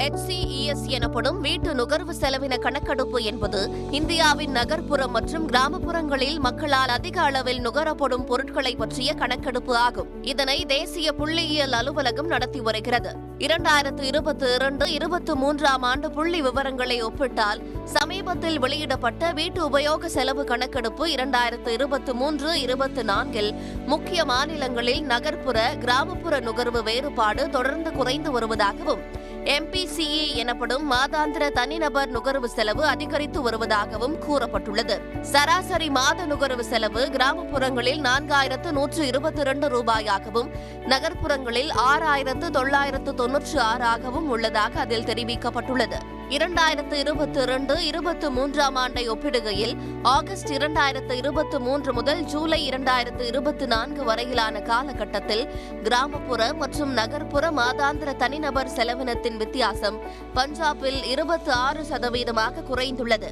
HCES எனப்படும் வீட்டு நுகர்வு செலவின கணக்கெடுப்பு என்பது இந்தியாவின் நகர்ப்புற மற்றும் கிராமப்புறங்களில் மக்களால் அதிக அளவில் நுகரப்படும் பொருட்களை பற்றிய கணக்கெடுப்பு ஆகும். இதனை தேசிய புள்ளியியல் அலுவலகம் நடத்தி வருகிறது. 2022-23 ஆண்டு புள்ளி விவரங்களை ஒப்பிட்டால் சமீபத்தில் வெளியிடப்பட்ட வீட்டு உபயோக செலவு கணக்கெடுப்பு 2023-24 முக்கிய மாநிலங்களில் நகர்ப்புற கிராமப்புற நுகர்வு வேறுபாடு தொடர்ந்து குறைந்து வருவதாகவும் MPCE எனப்படும் மாதாந்திர தனிநபர் நுகர்வு செலவு அதிகரித்து வருவதாகவும் கூறப்பட்டுள்ளது. சராசரி மாத நுகர்வு செலவு கிராமப்புறங்களில் 4122 ரூபாயாகவும் நகர்ப்புறங்களில் 6996 ஆகவும் உள்ளதாக அதில் தெரிவிக்கப்பட்டுள்ளது. 2022-23 ஆண்டை ஒப்பிடுகையில் ஆகஸ்ட் 2023 முதல் ஜூலை 2024 வரையிலான காலகட்டத்தில் கிராமப்புற மற்றும் நகர்ப்புற மாதாந்திர தனிநபர் செலவினத்தின் வித்தியாசம் பஞ்சாபில் 26% குறைந்துள்ளது.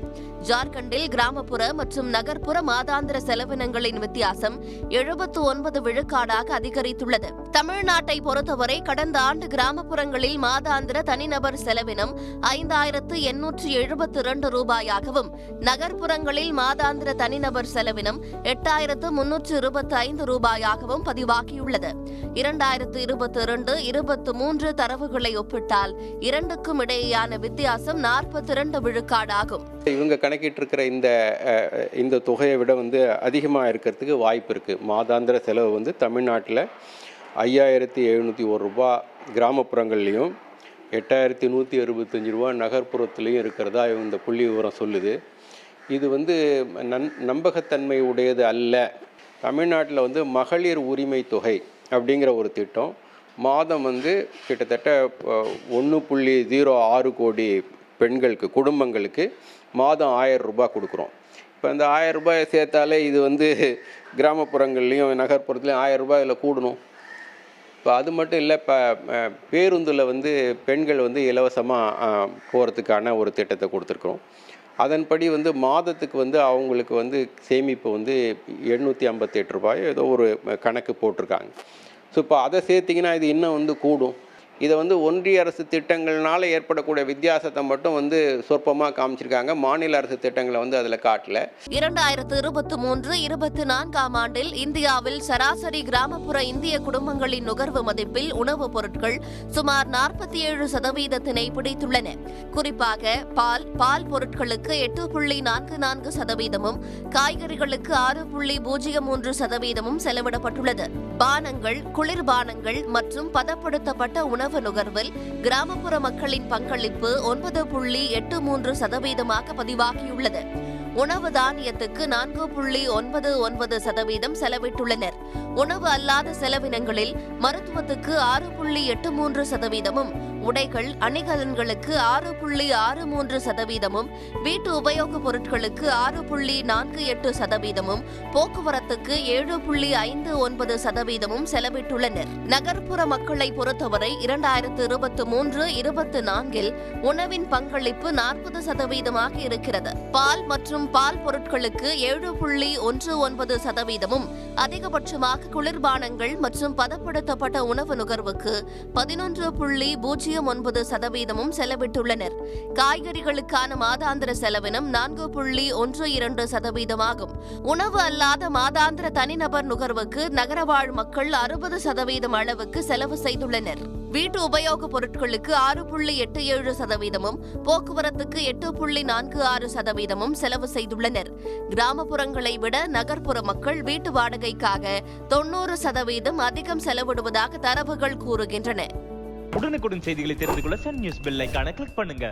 ஜார்க்கண்டில் கிராமப்புற மற்றும் நகர்ப்புற மாதாந்திர செலவினங்களின் வித்தியாசம் 79 விழுக்காடாக அதிகரித்துள்ளது. தமிழ்நாட்டை பொறுத்தவரை கடந்த ஆண்டு கிராமப்புறங்களில் மாதாந்திர தனிநபர் செலவினம் 5872 ரூபாயாகவும் நகர்ப்புறங்களில் மாதாந்திர தனிநபர் செலவினம் 8325 ரூபாயாகவும் பதிவாகியுள்ளது. 2022-23 தரவுகளை ஒப்பிட்டால் இரண்டுக்கும் இடையேயான வித்தியாசம் 42 விழுக்காடாகும். இவங்க கணக்கிட்டு இருக்கிற இந்த தொகையை விட அதிகமாக இருக்கிறதுக்கு வாய்ப்பு இருக்குது. மாதாந்திர செலவு தமிழ்நாட்டில் 5701 ரூபா கிராமப்புறங்கள்லேயும் 8165 ரூபா நகர்ப்புறத்துலேயும் இருக்கிறதா இந்த புள்ளி விவரம் சொல்லுது. இது நம்பகத்தன்மை உடையது அல்ல. தமிழ்நாட்டில் மகளிர் உரிமை தொகை அப்படிங்கிற ஒரு திட்டம் மாதம் கிட்டத்தட்ட 1.06 கோடி பெண்களுக்கு குடும்பங்களுக்கு மாதம் 1000 ரூபாய் கொடுக்குறோம். இப்போ அந்த 1000 ரூபாயை சேர்த்தாலே இது கிராமப்புறங்கள்லேயும் நகர்ப்புறத்துலேயும் 1000 ரூபாய் இதில் கூடணும். இப்போ அது மட்டும் இல்லை, இப்போ பேருந்தில் பெண்கள் இலவசமாக போகிறதுக்கான ஒரு திட்டத்தை கொடுத்துருக்குறோம். அதன்படி மாதத்துக்கு அவங்களுக்கு சேமிப்பு 858 ரூபாய் ஏதோ ஒரு கணக்கு போட்டிருக்காங்க. ஸோ இப்போ அதை சேர்த்திங்கன்னா இது இன்னும் கூடும். இதை ஒன்றிய அரசு திட்டங்கள்னால ஏற்படக்கூடிய வித்தியாசத்தை மட்டும் சொற்பமாக காமிச்சிருக்காங்க. மாநில அரசு திட்டங்களை அதில் காட்டல. 2023-24 ஆண்டில் இந்தியாவில் சராசரி கிராமப்புற இந்திய குடும்பங்களின் நுகர்வு மதிப்பில் உணவுப் பொருட்கள் சுமார் 47% பிடித்துள்ளன. குறிப்பாக பால் பொருட்களுக்கு 8.44%, காய்கறிகளுக்கு 6.03% செலவிடப்பட்டுள்ளது. பானங்கள், குளிர்பானங்கள் மற்றும் பதப்படுத்தப்பட்ட உணவு நுகர்வில் கிராமப்புற மக்களின் பங்களிப்பு 9.83% பதிவாகியுள்ளது. உணவு தானியத்துக்கு 4.99% செலவிட்டுள்ளனர். உணவு அல்லாத செலவினங்களில் மருத்துவத்துக்கு 6.83%, உடைகள் அணிகலன்களுக்கு 6.63%, வீட்டு உபயோகப் பொருட்களுக்கு 6.48%, போக்குவரத்துக்கு 7.59% செலவிட்டுள்ளனர். நகர்ப்புற மக்களை பொறுத்தவரை 2023-24 உணவின் பங்களிப்பு 40% இருக்கிறது. பால் மற்றும் பால் பொருட்களுக்கு 7.19%, அதிகபட்சமாக குளிர்பானங்கள் மற்றும் பதப்படுத்தப்பட்ட உணவு நுகர்வுக்கு 11.09% செலவிட்டுள்ளனர். காய்கறிகளுக்கான மாதாந்திர செலவினம் 4.12% ஆகும். உணவு அல்லாத மாதாந்திர தனிநபர் நுகர்வுக்கு நகரவாழ் மக்கள் 60% அளவுக்கு செலவு செய்துள்ளனர். வீட்டு உபயோகப் பொருட்களுக்கு 6.87%, போக்குவரத்துக்கு 8.46% செலவு செய்துள்ளனர். கிராமப்புறங்களை விட நகர்ப்புற மக்கள் வீட்டு வாடகைக்காக 90% அதிகம் செலவிடுவதாக தரவுகள் கூறுகின்றன. உடனுக்குடன் செய்திகளை தெரிந்து கொள்ள சன் நியூஸ் பெல் ஐகானை கிளிக் பண்ணுங்க.